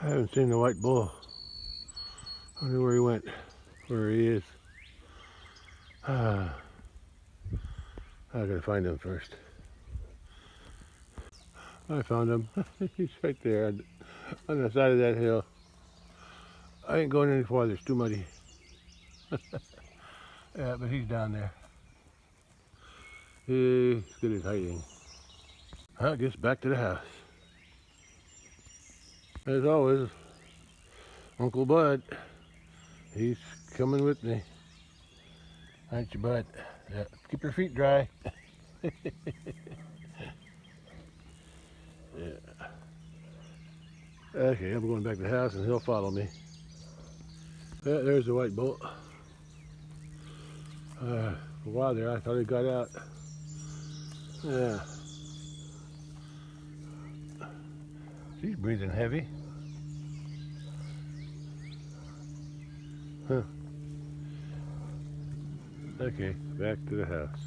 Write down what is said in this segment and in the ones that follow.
I haven't seen the white bull. I wonder where he went, where he is. I gotta find him first. I found him. He's right there on the side of that hill. I ain't going any farther, it's too muddy. Yeah, but he's down there. He's good at hiding. I guess back to the house. As always, Uncle Bud, he's coming with me. Aren't you, Bud? Yeah, keep your feet dry. Yeah. Okay, I'm going back to the house and he'll follow me. Yeah, there's the white bull. For a while there, I thought he got out. Yeah. She's breathing heavy. Huh. Okay, back to the house.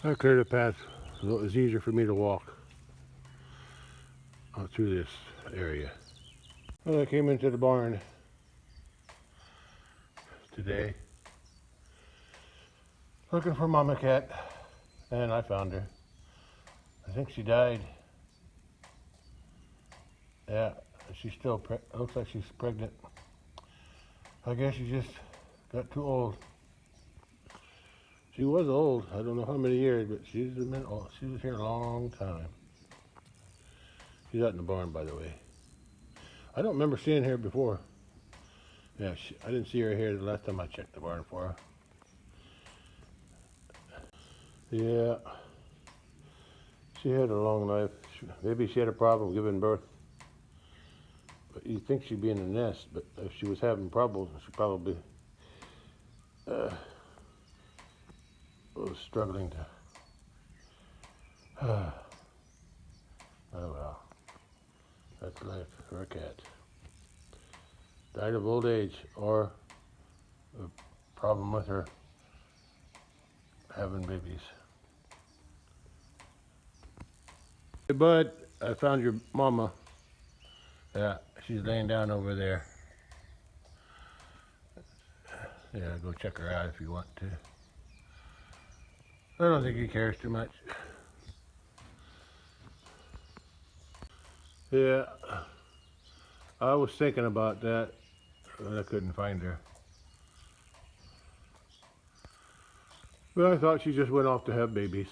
I cleared a path so it was easier for me to walk through this area. Well, I came into the barn today looking for Mama Cat, and I found her. I think she died. Yeah, she's still looks like she's pregnant. I guess she just got too old. She was old. I don't know how many years, but she was here a long time. She's out in the barn, by the way. I don't remember seeing her before. Yeah, I didn't see her here the last time I checked the barn for her. Yeah, she had a long life. Maybe she had a problem giving birth. But you'd think she'd be in the nest, but if she was having problems, she probably was struggling to. Oh well, that's life for a cat. Died of old age or a problem with her having babies. Hey bud, I found your mama. Yeah, she's laying down over there. Yeah, go check her out if you want to. I don't think he cares too much. Yeah, I was thinking about that, but I couldn't find her. Well, I thought she just went off to have babies.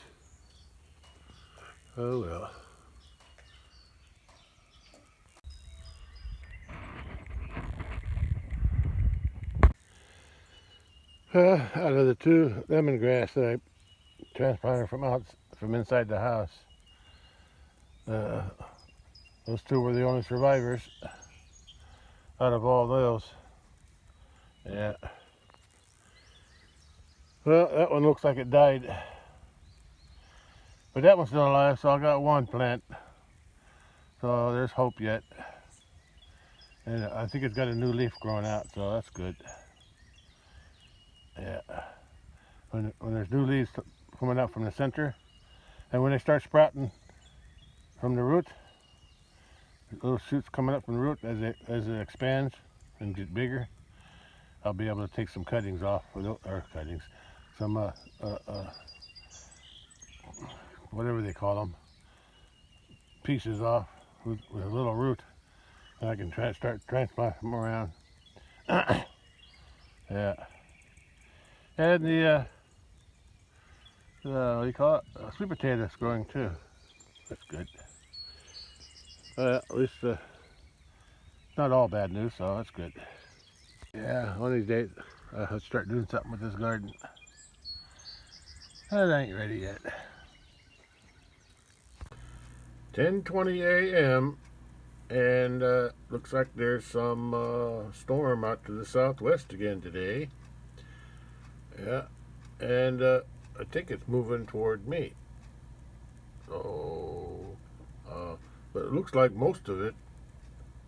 Oh well. Out of the two lemongrass that I transplanted from inside the house, those two were the only survivors out of all those. Yeah. Well, that one looks like it died. But that one's still alive, so I got one plant. So there's hope yet. And I think it's got a new leaf growing out, so that's good. Yeah. When there's new leaves coming out from the center, and when they start sprouting from the root, little shoots coming up from the root as it expands and get bigger, I'll be able to take some cuttings off, or cuttings, some whatever they call them, pieces off with a little root, and I can start transplanting them around. Yeah, and the what do you call it? Sweet potatoes growing too. That's good. At least not all bad news, so that's good. Yeah, one of these days I'll start doing something with this garden. That ain't ready yet. 10:20 a.m. and looks like there's some storm out to the southwest again today. Yeah, and I think it's moving toward me. So, but it looks like most of it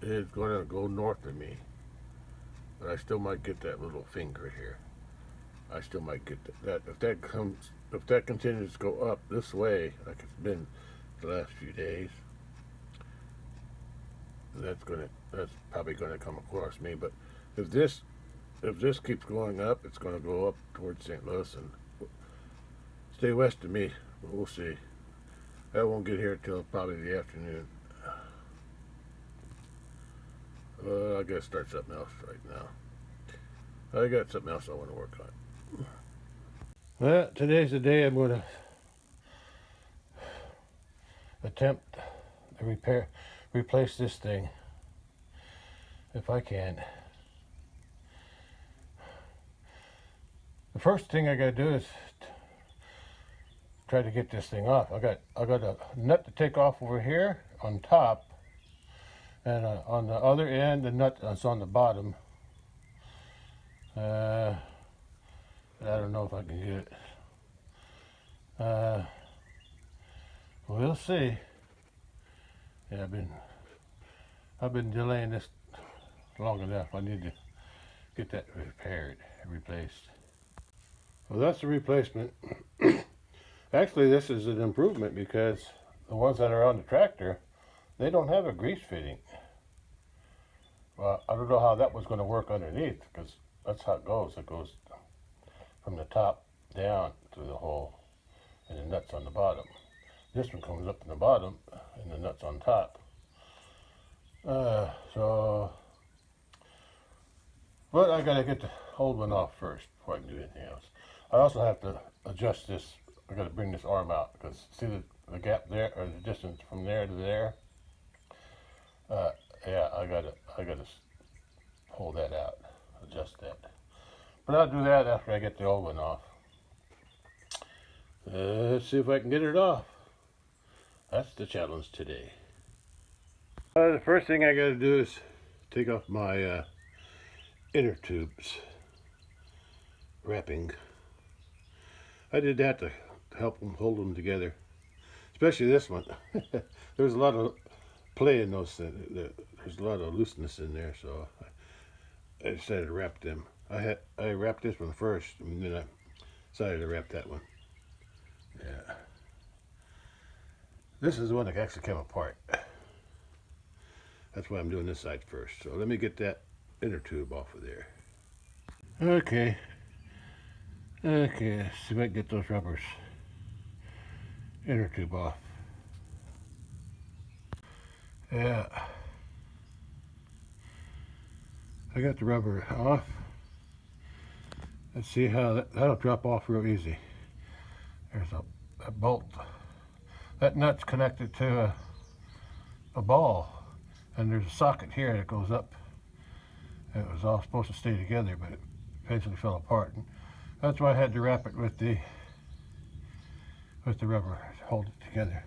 is going to go north of me. But I still might get that little finger here. I still might get that. If that continues to go up this way, like it's been the last few days, that's probably gonna come across me. But if this keeps going up, it's gonna go up towards St. Louis and stay west of me. But we'll see. That won't get here till probably the afternoon. I gotta start something else right now. I got something else I want to work on. Well, today's the day I'm going to attempt to replace this thing, if I can. The first thing I got to do is try to get this thing off. I got a nut to take off over here on top, and on the other end, the nut that's on the bottom. I don't know if I can get it. We'll see. Yeah, I've been delaying this long enough. I need to get that replaced. Well, that's the replacement. Actually, this is an improvement because the ones that are on the tractor, they don't have a grease fitting. Well, I don't know how that was going to work underneath, because that's how it goes. It goes from the top down through the hole, and the nut's on the bottom. This one comes up in the bottom, and the nut's on top. But I gotta get the old one off first before I can do anything else. I also have to adjust this. I gotta bring this arm out, because see the gap there, or the distance from there to there. Yeah, I gotta pull that out, adjust that. But I'll do that after I get the old one off. Let's see if I can get it off. That's the challenge today. The first thing I gotta do is take off my inner tubes wrapping. I did that to help them hold them together, especially this one. There's a lot of play in those things. There's a lot of looseness in there, so I decided to wrap them. I wrapped this one first, and then I decided to wrap that one. Yeah. This is the one that actually came apart. That's why I'm doing this side first. So let me get that inner tube off of there. Okay, let's see if I can get those rubbers inner tube off. Yeah, I got the rubber off. Let's see how that'll drop off real easy. There's a bolt. That nut's connected to a ball, and there's a socket here that goes up. It was all supposed to stay together, but it eventually fell apart. And that's why I had to wrap it with the rubber to hold it together.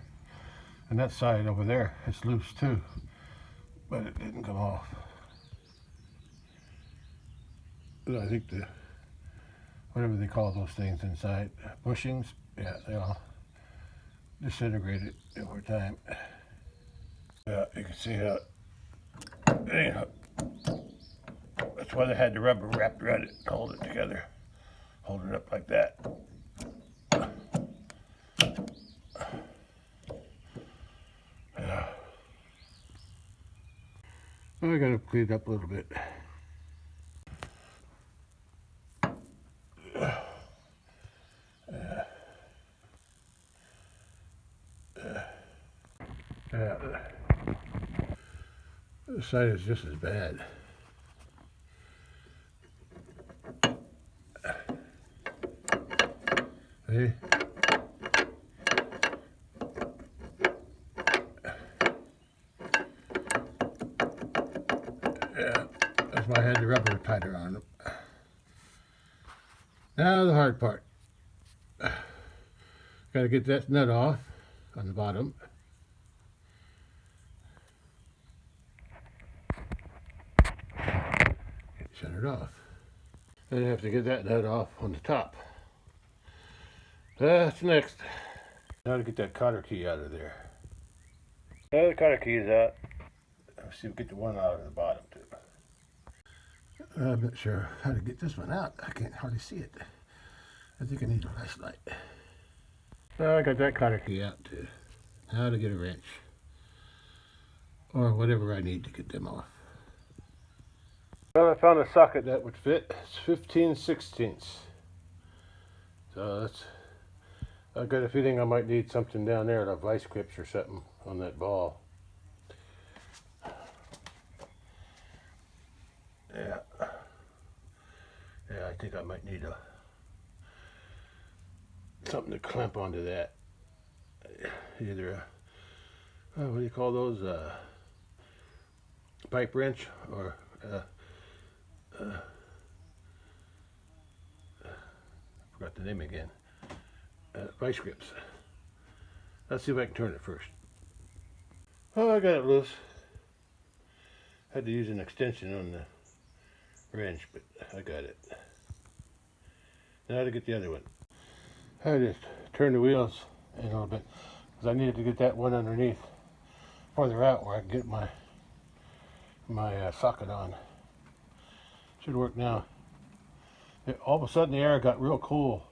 And that side over there is loose too, but it didn't come off. But I think whatever they call those things inside, bushings, yeah, they all disintegrated over time. Yeah, you can see how, anyhow, that's why they had the rubber wrapped around it to hold it together. Hold it up like that. Yeah. I gotta clean it up a little bit. Yeah. This side is just as bad. See? Yeah, that's why I had the rubber tied around them. Now the hard part. Got to get that nut off on the bottom. Shut it off. Then I have to get that nut off on the top. That's next. Now to get that cotter key out of there. Now the cotter key is out. Let's see if we get the one out of the bottom too. I'm not sure how to get this one out. I can't hardly see it. I think I need a flashlight. I got that cotter key out too. Now to get a wrench. or whatever I need to get them off. Well, I found a socket that would fit. It's 15/16. So that's, I've got a feeling I might need something down there, like vice grips or something on that ball. Yeah. Yeah, I think I might need something to clamp onto that. Either what do you call those? Pipe wrench or forgot the name again. Vice grips. Let's see if I can turn it first. Oh, I got it loose. Had to use an extension on the wrench, but I got it. Now to get the other one. I just turned the wheels in a little bit because I needed to get that one underneath farther out where I can get my socket on. Should work now. All of a sudden the air got real cool.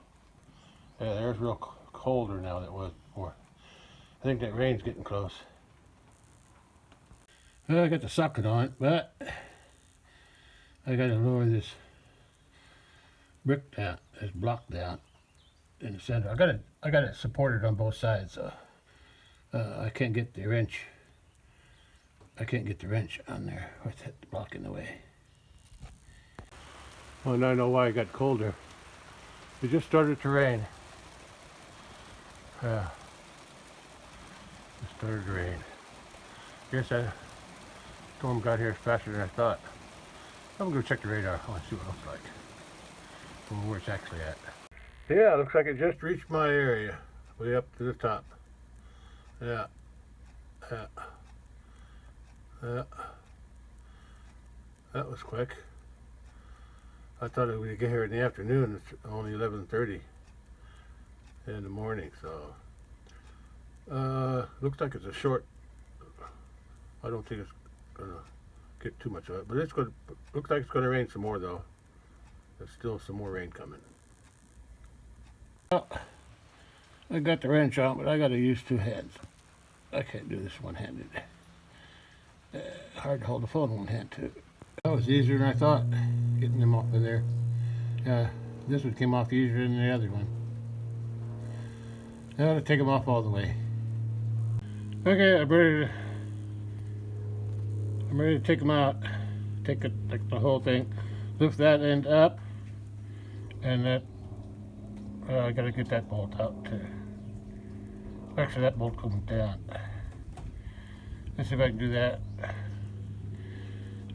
Yeah, the air's real colder now than it was before. I think that rain's getting close. Well, I got the socket on, but I got to lower this brick down, this block down in the center. I got it supported on both sides, so I can't get the wrench. I can't get the wrench on there with that block in the way. Well, now I know why it got colder. It just started to rain. Yeah, it started to rain. Guess that storm got here faster than I thought. I'm gonna go check the radar. I want to see what it looks like. Where it's actually at. Yeah, it looks like it just reached my area, way up to the top. Yeah. That was quick. I thought it would get here in the afternoon. It's only 11:30 in the morning, so looks like it's a short. I don't think it's gonna get too much of it, but it's going. Looks like it's going to rain some more though. There's still some more rain coming. Well, I got the wrench on, but I got to use two hands. I can't do this one-handed. Hard to hold the phone in one hand too. That was easier than I thought, getting them off of there. This one came off easier than the other one. I ought to take them off all the way. Okay, I'm ready to take them out. Take the whole thing, lift that end up, and that I gotta get that bolt out too. Actually, that bolt comes down. Let's see if I can do that.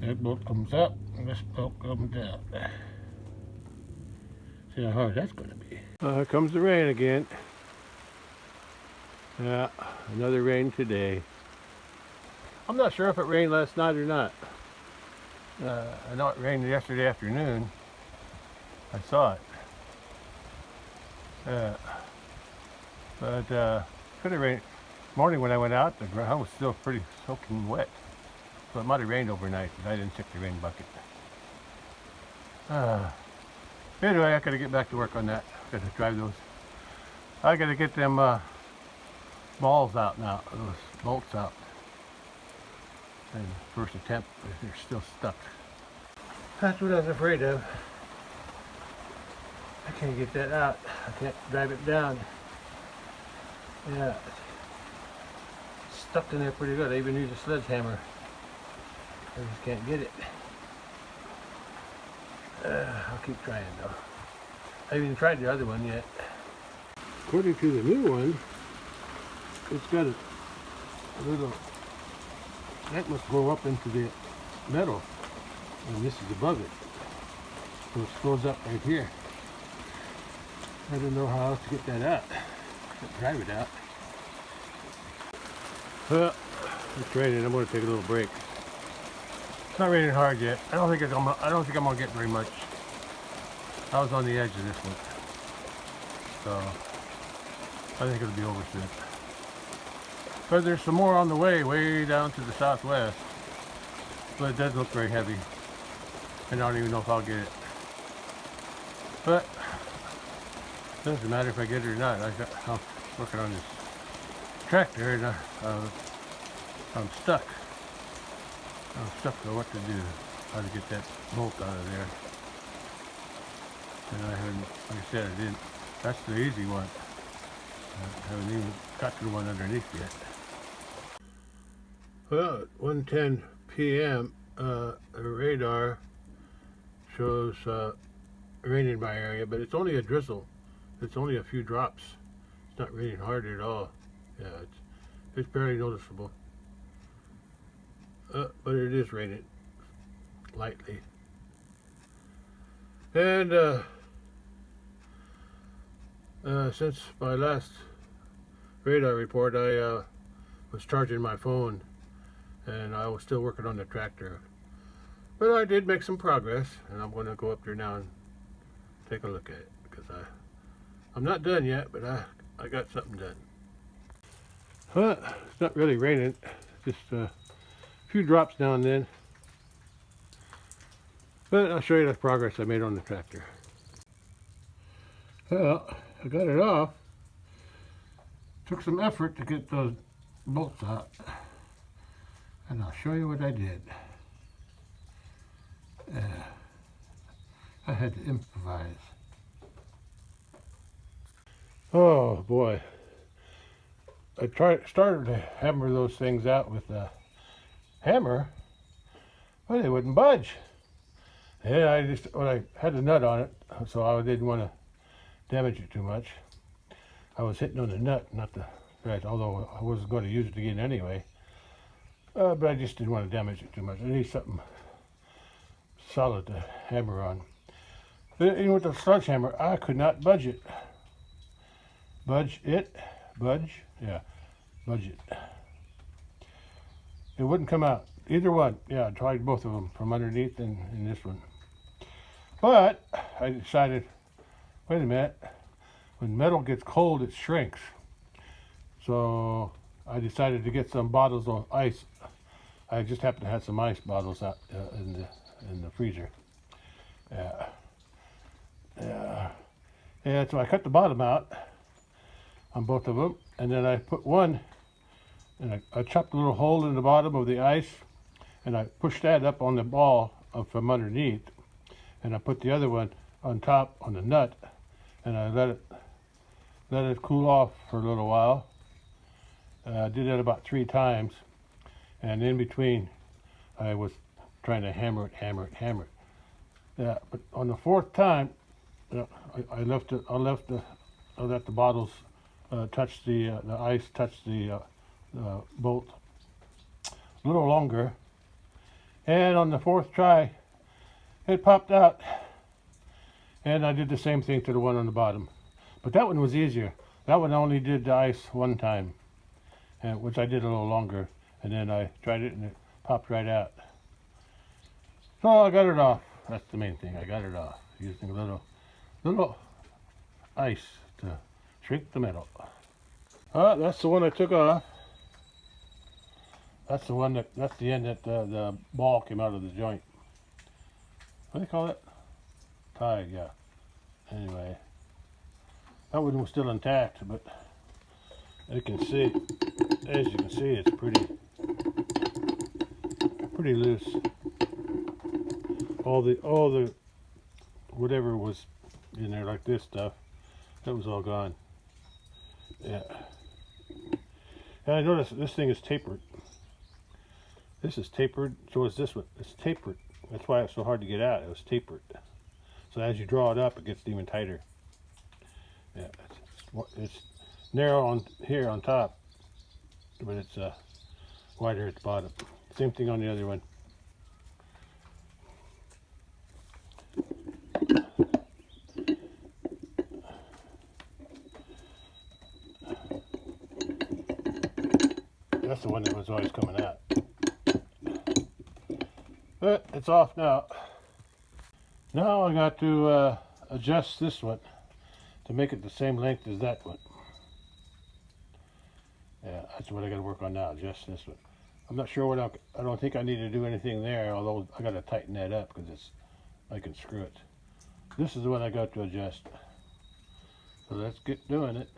That bolt comes up, and this bolt comes down. See how hard that's going to be. Here comes the rain again. Yeah, another rain today. I'm not sure if it rained last night or not. I know it rained yesterday afternoon. I saw it. But could have rained. Morning when I went out, the ground was still pretty soaking wet. So it might have rained overnight, but I didn't check the rain bucket. Anyway, I gotta get back to work on that. Gotta drive those. I gotta get them balls out now, those bolts out. And first attempt, they're still stuck. That's what I was afraid of. I can't get that out. I can't drive it down. Yeah, it's stuck in there pretty good. I even used a sledgehammer. I just can't get it. I'll keep trying though. I haven't even tried the other one yet. According to the new one, it's got a little, that must go up into the metal, and this is above it. So it goes up right here. I don't know how else to get that out. Drive it out. Well, it's raining. I'm going to take a little break. It's not raining hard yet. I don't think I'm going to get very much. I was on the edge of this one, so I think it'll be over soon. But there's some more on the way down to the southwest. But it does look very heavy, and I don't even know if I'll get it. But it doesn't matter if I get it or not. I'm working on this tractor, and I'm stuck. I'm stuck on what to do, how to get that bolt out of there. And I haven't, like I said, I didn't, that's the easy one. I haven't even got to the one underneath yet. Well, at 1:10 p.m., the radar shows rain in my area, but it's only a drizzle. It's only a few drops. It's not raining hard at all. Yeah, it's barely noticeable. But it is raining lightly. And since my last radar report, I was charging my phone, and I was still working on the tractor. But I did make some progress, and I'm going to go up there now and take a look at it, because I'm not done yet, but I got something done. Well, it's not really raining, just a few drops now and then. But I'll show you the progress I made on the tractor. Well, I got it off. Took some effort to get those bolts out. And I'll show you what I did. I had to improvise. Oh boy. I started to hammer those things out with a hammer, but they wouldn't budge. And when I had the nut on it, so I didn't want to damage it too much. I was hitting on the nut, not the thread, although I wasn't going to use it again anyway. But I just didn't want to damage it too much. I need something solid to hammer on. Even with the sledgehammer, I could not budge it. Budge it? Budge? Yeah, budge it. It wouldn't come out. Either one. Yeah, I tried both of them, from underneath and this one. But I decided, wait a minute, when metal gets cold, it shrinks. So I decided to get some bottles of ice. I just happened to have some ice bottles out in the freezer. And so I cut the bottom out on both of them, and then I put one, and I chopped a little hole in the bottom of the ice, and I pushed that up on the ball from underneath, and I put the other one on top on the nut, and I let it cool off for a little while. I did that about 3 times, and in between I was trying to hammer it. Yeah, but on the 4th time, I let the bottles touch the ice, touch the bolt a little longer, and on the 4th try, it popped out, and I did the same thing to the one on the bottom. But that one was easier. That one only did the ice 1 time, which I did a little longer, and then I tried it and it popped right out. So I got it off. That's the main thing. I got it off using a little ice to shrink the metal. That's the one I took off. That's the end that the ball came out of the joint. What do they call it? Tie, yeah. Anyway, that one was still intact, but as you can see, it's pretty loose. All the whatever was in there, like this stuff, that was all gone. Yeah. And I noticed this thing is tapered. This is tapered, so is this one. It's tapered. That's why it's so hard to get out. It was tapered. So as you draw it up, it gets even tighter. Yeah, it's narrow on here on top, but it's wider at the bottom. Same thing on the other one. That's the one that was always coming out. But it's off now. Now I got to adjust this one to make it the same length as that one. Yeah, that's what I got to work on now, adjust this one. I'm not sure what I don't think I need to do anything there, although I got to tighten that up because I can screw it. This is the one I got to adjust. So let's get doing it.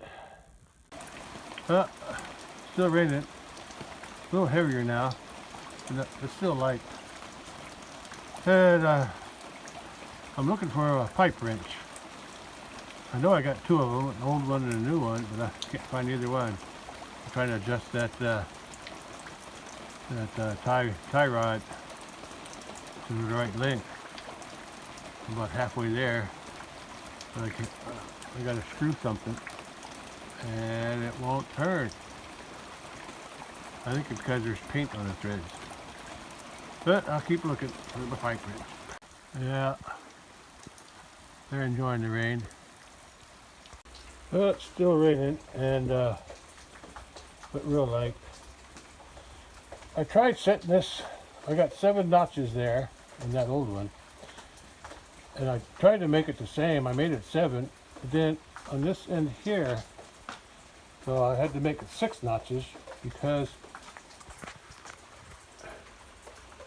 Still raining. A little heavier now. It's still light. And I'm looking for a pipe wrench. I know I got two of them, an old one and a new one, but I can't find either one. I'm trying to adjust that tie rod to the right length. I'm about halfway there. But I got to screw something, and it won't turn. I think it's because there's paint on the threads. But I'll keep looking for the pipe wrench. Yeah, they're enjoying the rain. Well, it's still raining, and but real light. I tried setting this. I got 7 notches there in that old one, and I tried to make it the same. I made it 7, but then on this end here, so I had to make it 6 notches because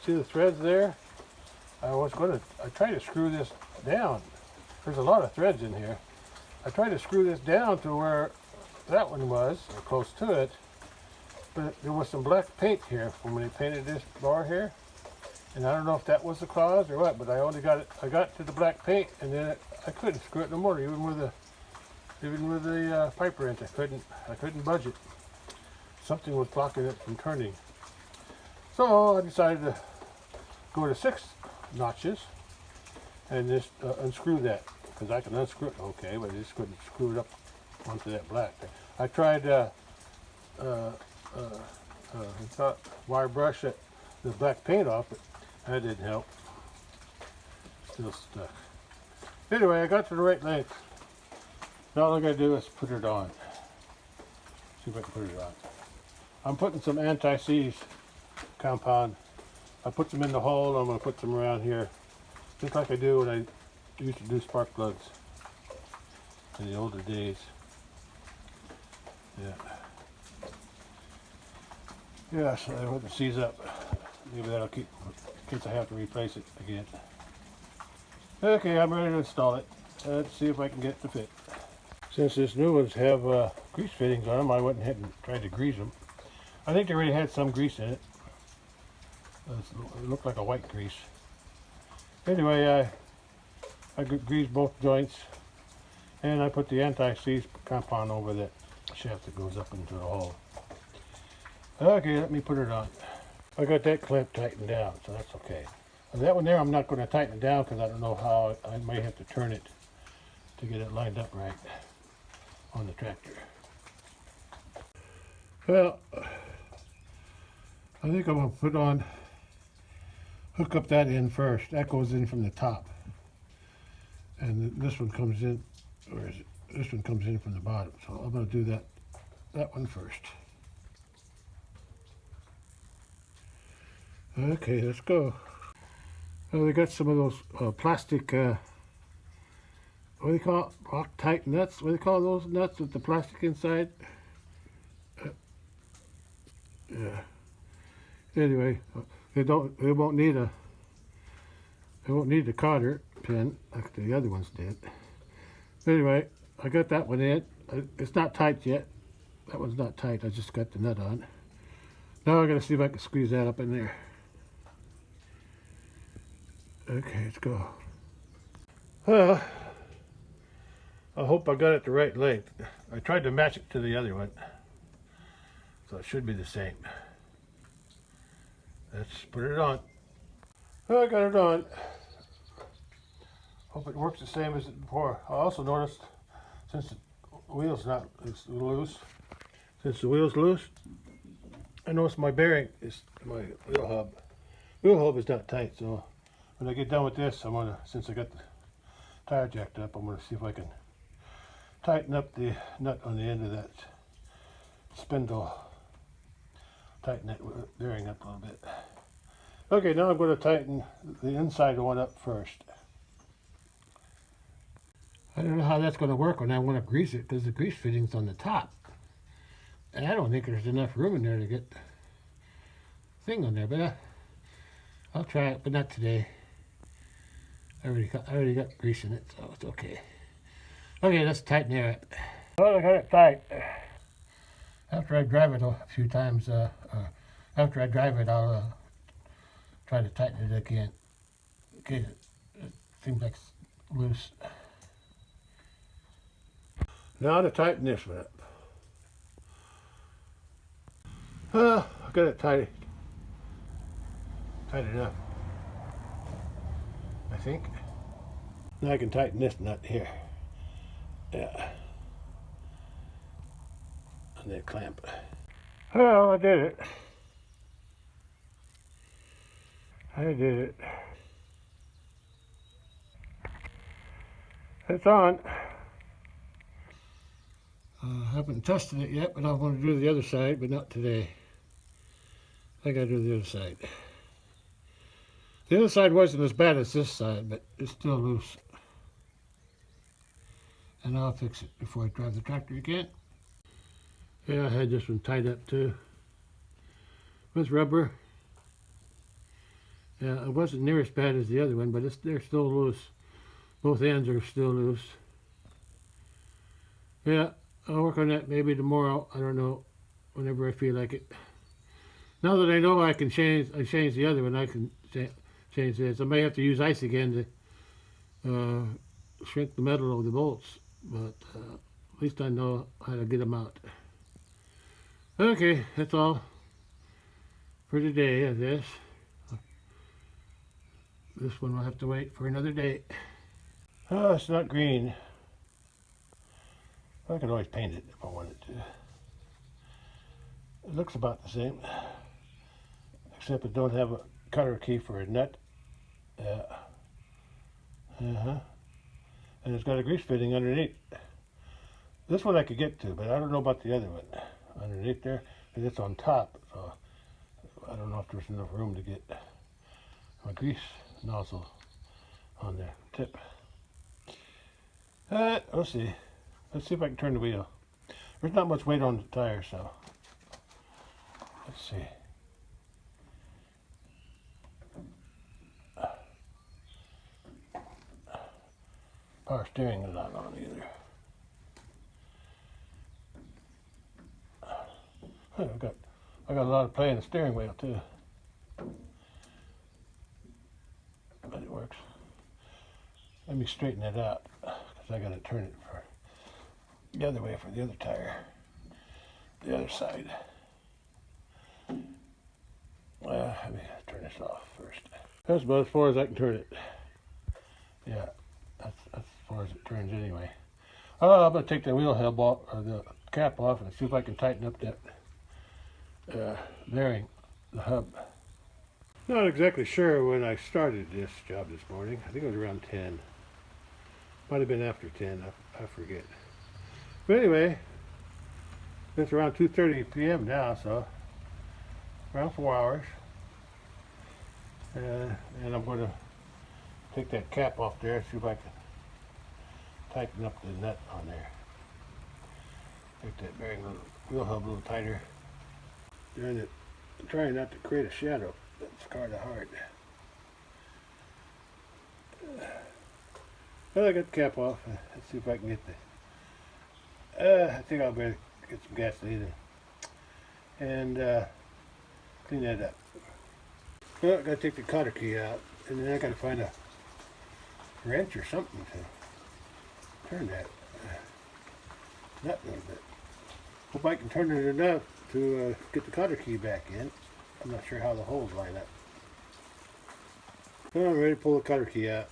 see the threads there? I tried to screw this down. There's a lot of threads in here. I tried to screw this down to where that one was, or close to it, but there was some black paint here from when they painted this bar here. And I don't know if that was the cause or what, but I got to the black paint, and then I couldn't screw it no more, even with the pipe wrench. I couldn't budge it. Something was blocking it from turning. So I decided to go to 6 notches and just unscrew that, because I can unscrew it okay, but I just couldn't screw it up onto that black. I tried wire brush the black paint off, but that didn't help. Still stuck. Anyway, I got to the right length. Now all I gotta do is put it on. See if I can put it on. I'm putting some anti-seize compound. I put them in the hole. I'm gonna put them around here, just like I do when I used to do spark plugs in the older days. Yeah. Yeah, so I put the seize up. Maybe that'll keep, in case I have to replace it again. Okay, I'm ready to install it. Let's see if I can get it to fit. Since these new ones have grease fittings on them, I went ahead and tried to grease them. I think they already had some grease in it. It looked like a white grease. Anyway, I greased both joints, and I put the anti-seize compound over that shaft that goes up into the hole. Okay, let me put it on. I got that clamp tightened down, so that's okay. And that one there, I'm not going to tighten it down because I don't know how. I might have to turn it to get it lined up right on the tractor. Well, I think I'm going to hook up that end first. That goes in from the top. And this one comes in, where is it? This one comes in from the bottom. So I'm going to do that one first. Okay, let's go. Oh, they got some of those plastic, what do they call it? Loctite nuts? What do they call those nuts with the plastic inside? Yeah. Anyway, they won't need the cotter pin like the other ones did. Anyway, I got that one in. It's not tight yet. That one's not tight. I just got the nut on. Now I got to see if I can squeeze that up in there. Okay, let's go. I hope I got it the right length. I tried to match it to the other one, so it should be the same. Let's put it on. Well, I got it on. Hope it works the same as it before. I also noticed, since the wheel's loose, I noticed my bearing is, my wheel hub is not tight, so when I get done with this, since I got the tire jacked up, I'm gonna see if I can tighten up the nut on the end of that spindle. Tighten that bearing up a little bit. Okay, now I'm going to tighten the inside one up first. I don't know how that's going to work when I want to grease it, because the grease fitting's on the top. And I don't think there's enough room in there to get the thing on there, but I'll try it, but not today. I already got grease in it, so it's okay. Okay, let's tighten it up. Well, I got it tight. After I drive it a few times, I'll try to tighten it again. Okay, it seems like it's loose. Now to tighten this one up. I got it tight enough, I think. Now I can tighten this nut here. Yeah. And then clamp. Well, I did it. It's on. I haven't tested it yet, but I want to do the other side, but not today. I gotta do the other side. The other side wasn't as bad as this side, but it's still loose. And I'll fix it before I drive the tractor again. Yeah, I had this one tied up too. With rubber. Yeah, it wasn't near as bad as the other one, but they're still loose. Both ends are still loose. Yeah, I'll work on that maybe tomorrow. I don't know, whenever I feel like it. Now that I know I changed the other one, I can change this. I may have to use ice again to shrink the metal of the bolts, but at least I know how to get them out. Okay, that's all for today, I guess. This one will have to wait for another day. Oh, it's not green. I could always paint it if I wanted to. It looks about the same, except it don't have a cutter key for a nut. Yeah. And it's got a grease fitting underneath. This one I could get to, but I don't know about the other one underneath there, because it's on top. So I don't know if there's enough room to get my grease nozzle on the tip. We'll see. Let's see if I can turn the wheel. There's not much weight on the tire, so let's see. Power steering is not on either. I got a lot of play in the steering wheel too. But it works. Let me straighten it out, because I got to turn it for the other way for the other tire, the other side. Let me turn this off first. That's about as far as I can turn it. Yeah, that's as far as it turns anyway. I'm going to take the wheel hub off, or the cap off, and see if I can tighten up that bearing, the hub. Not exactly sure when I started this job this morning. I think it was around 10. Might have been after 10, I forget. But anyway, it's around 2:30 p.m. now, so around 4 hours. And I'm going to take that cap off there, see if I can tighten up the nut on there. Make that bearing wheel hub a little tighter. Trying not to create a shadow. That's kind of hard. Well, I got the cap off. Let's see if I can get the. I think I'll better get some gasoline and clean that up. Well, I gotta take the cotter key out, and then I gotta find a wrench or something to turn that nut a little bit. Hope I can turn it enough to get the cotter key back in. I'm not sure how the holes line up. Well, I'm ready to pull the cotter key out.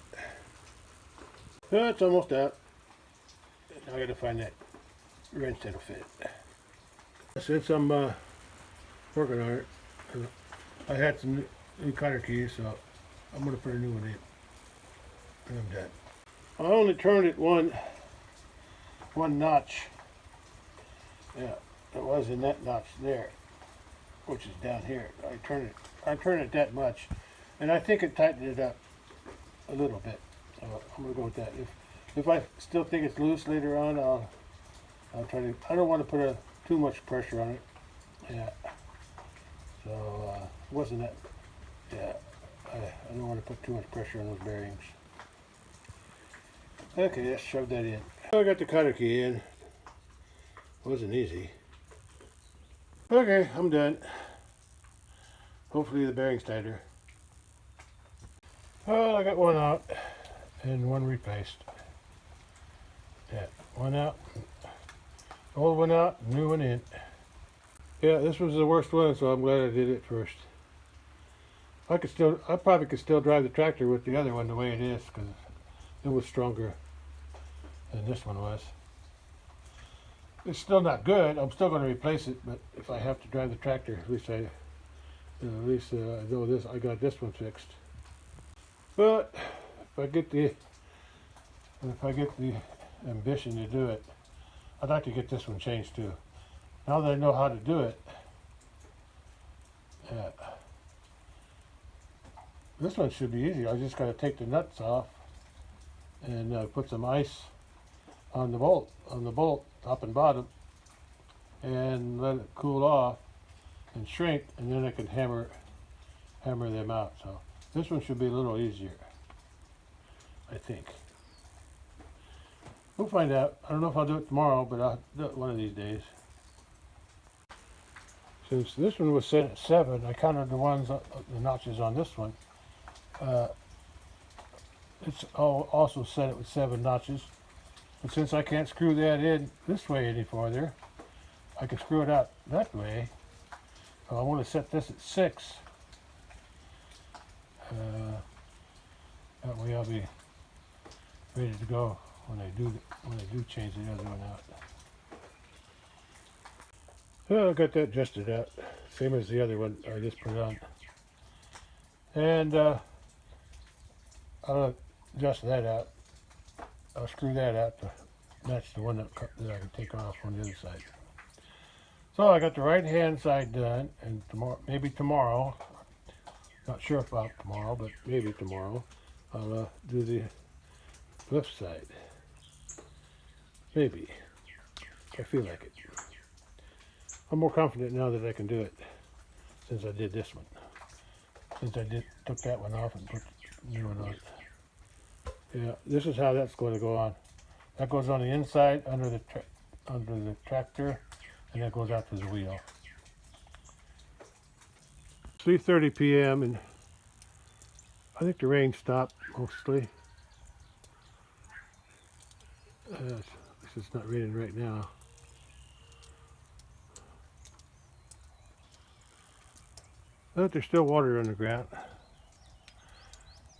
Well, it's almost out. Now I gotta find that wrench that'll fit. Since I'm working on it, I had some new cotter keys, so I'm gonna put a new one in. And I'm done. I only turned it one notch. Yeah, it was in that notch there, which is down here. I turn it that much, and I think it tightened it up a little bit. So I'm gonna go with that. If I still think it's loose later on, I'll try to. I don't want to put too much pressure on it. Yeah. So it wasn't that. Yeah. I don't want to put too much pressure on those bearings. Okay, let's shove that in. I got the cotter key in. Wasn't easy. Okay, I'm done. Hopefully the bearing's tighter. Well, I got one out and one replaced. Yeah, one out, old one out, new one in. Yeah, this was the worst one, so I'm glad I did it first. I probably could still drive the tractor with the other one the way it is, because it was stronger than this one was. It's still not good. I'm still going to replace it, but if I have to drive the tractor, at least I know this. I got this one fixed. But if I get the ambition to do it, I'd like to get this one changed too. Now that I know how to do it, uh, this one should be easy. I just got to take the nuts off and put some ice on the bolt, top and bottom, and let it cool off and shrink, and then I can hammer them out. So this one should be a little easier, I think. We'll find out. I don't know if I'll do it tomorrow, but I'll do it one of these days. Since this one was set at 7, I counted the notches on this one. It's also set it with 7 notches. But since I can't screw that in this way any farther, I can screw it out that way. So I want to set this at 6. That way I'll be ready to go when I do change the other one out. Well, I got that adjusted out, same as the other one I just put on. And I'll adjust that out. I'll screw that out to match the one that I can take off on the other side. So I got the right hand side done, and maybe tomorrow, not sure about tomorrow, but maybe tomorrow, I'll do the left side. Maybe. I feel like it. I'm more confident now that I can do it since I did this one. Since I took that one off and put the new one on. Yeah, this is how that's going to go on. That goes on the inside under the tractor, and that goes out to the wheel. 3:30 p.m. and I think the rain stopped mostly. It's not raining right now. But there's still water on the ground.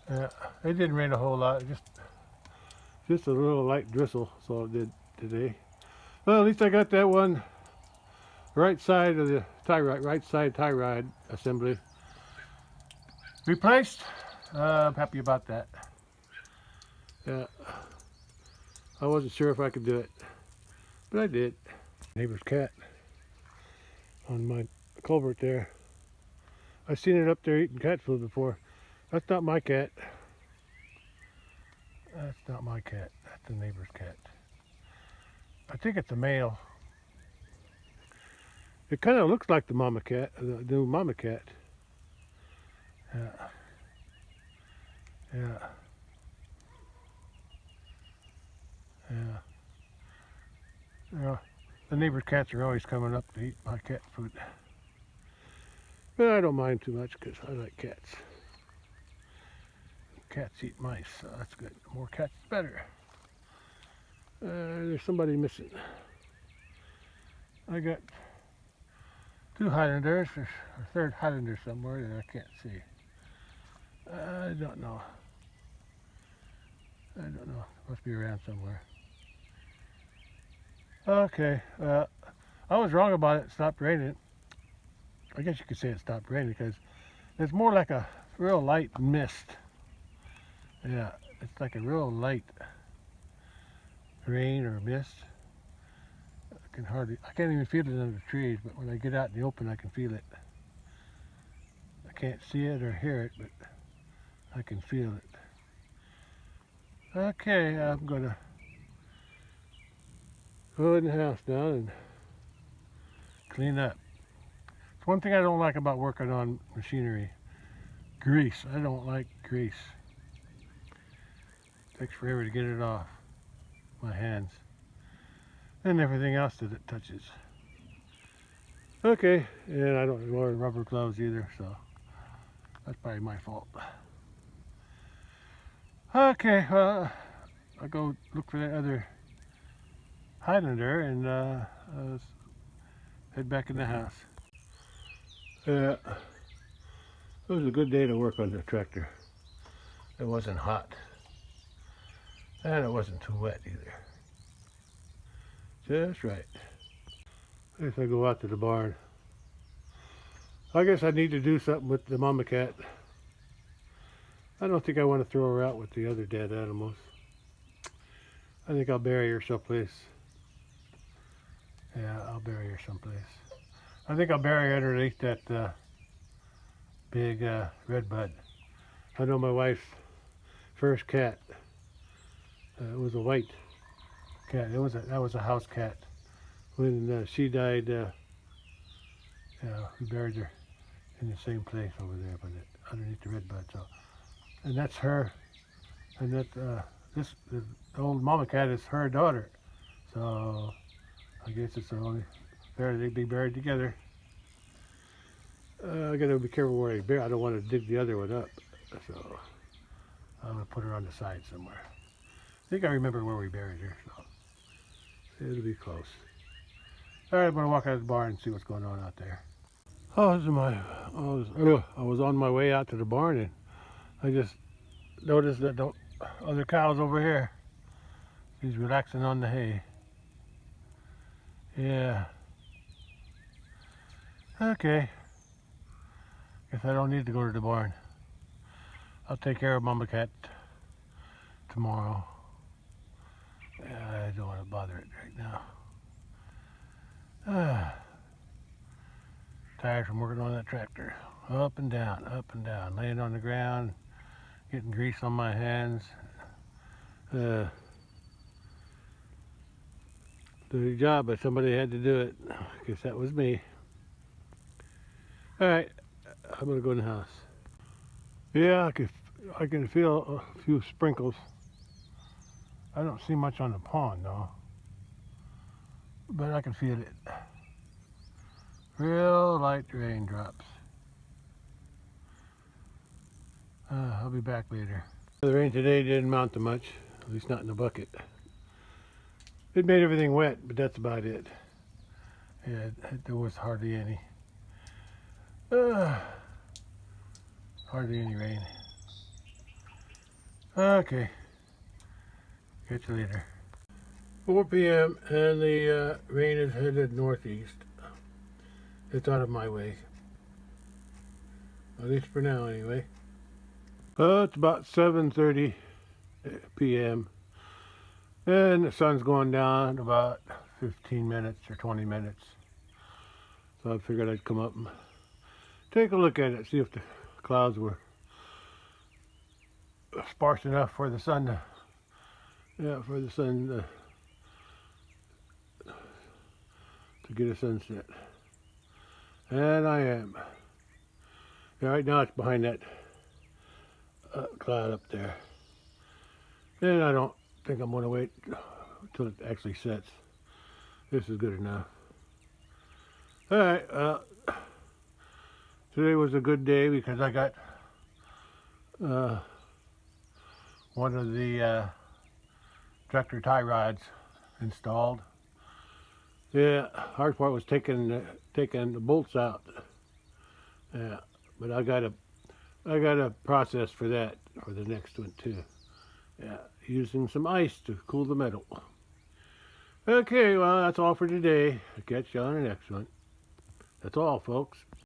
It didn't rain a whole lot, just a little light drizzle, so it did today. Well, at least I got that one right side of the right side tie rod assembly replaced. I'm happy about that. Yeah, I wasn't sure if I could do it, but I did. Neighbor's cat on my culvert there. I've seen it up there eating cat food before. That's not my cat. That's not my cat. That's the neighbor's cat. I think it's a male. It kind of looks like the mama cat, the new mama cat. Yeah. Yeah. Yeah. Yeah. The neighbor's cats are always coming up to eat my cat food. But I don't mind too much because I like cats. Cats eat mice, so that's good. The more cats, the better. There's somebody missing. I got 2 Highlanders. There's a 3rd Highlander somewhere that I can't see. I don't know. Must be around somewhere. Okay. I was wrong about it. It stopped raining. I guess you could say it stopped raining because it's more like a real light mist. Yeah, it's like a real light rain or mist. I can't even feel it under the trees, but when I get out in the open, I can feel it. I can't see it or hear it, but I can feel it. Okay, I'm gonna go in the house now and clean up. It's one thing I don't like about working on machinery. Grease. I don't like grease. It takes forever to get it off my hands. And everything else that it touches. Okay, and I don't wear rubber gloves either, so that's probably my fault. Okay, well, I'll go look for that other Highlander and head back in the house. Yeah, it was a good day to work on the tractor. It wasn't hot, and it wasn't too wet either. Just right. I guess I go out to the barn. I guess I need to do something with the mama cat. I don't think I want to throw her out with the other dead animals. I think I'll bury her someplace. Yeah, I'll bury her someplace. I think I'll bury her underneath that big red bud. I know my wife's first cat. It was a white cat. That was a house cat. When she died, we buried her in the same place over there, but underneath the red bud. So, and that's her. And the old mama cat is her daughter. So I guess it's the only fair they'd be buried together. I gotta be careful where I bury. I don't want to dig the other one up. So I'm gonna put her on the side somewhere. I think I remember where we buried her, so it'll be close. All right, I'm gonna walk out of the barn and see what's going on out there. I was on my way out to the barn and I just noticed that the other cow's over here. He's relaxing on the hay. Yeah. Okay. Guess I don't need to go to the barn. I'll take care of Mama Cat tomorrow. I don't want to bother it right now. Tired from working on that tractor. Up and down, laying on the ground, getting grease on my hands. The job, but somebody had to do it. I guess that was me. All right, I'm gonna go in the house. Yeah, I can feel a few sprinkles. I don't see much on the pond though, but I can feel it. Real light raindrops. I'll be back later. The rain today didn't amount to much, at least not in the bucket. It made everything wet, but that's about it. Yeah, there was hardly any. Hardly any rain. Okay, catch you later. 4 p.m. and the rain is headed northeast. It's out of my way. At least for now, anyway. It's about 7:30 p.m. and the sun's going down in about 15 minutes or 20 minutes. So I figured I'd come up and take a look at it, see if the clouds were sparse enough for the sun to get a sunset. And I am. Yeah, right now it's behind that cloud up there. And I don't think I'm going to wait until it actually sets. This is good enough. All right. Today was a good day because I got one of the tractor tie rods installed. Yeah, hard part was taking the bolts out. Yeah, but I got a process for that for the next one too. Yeah, using some ice to cool the metal. Okay, well that's all for today. I'll catch you on the next one. That's all, folks.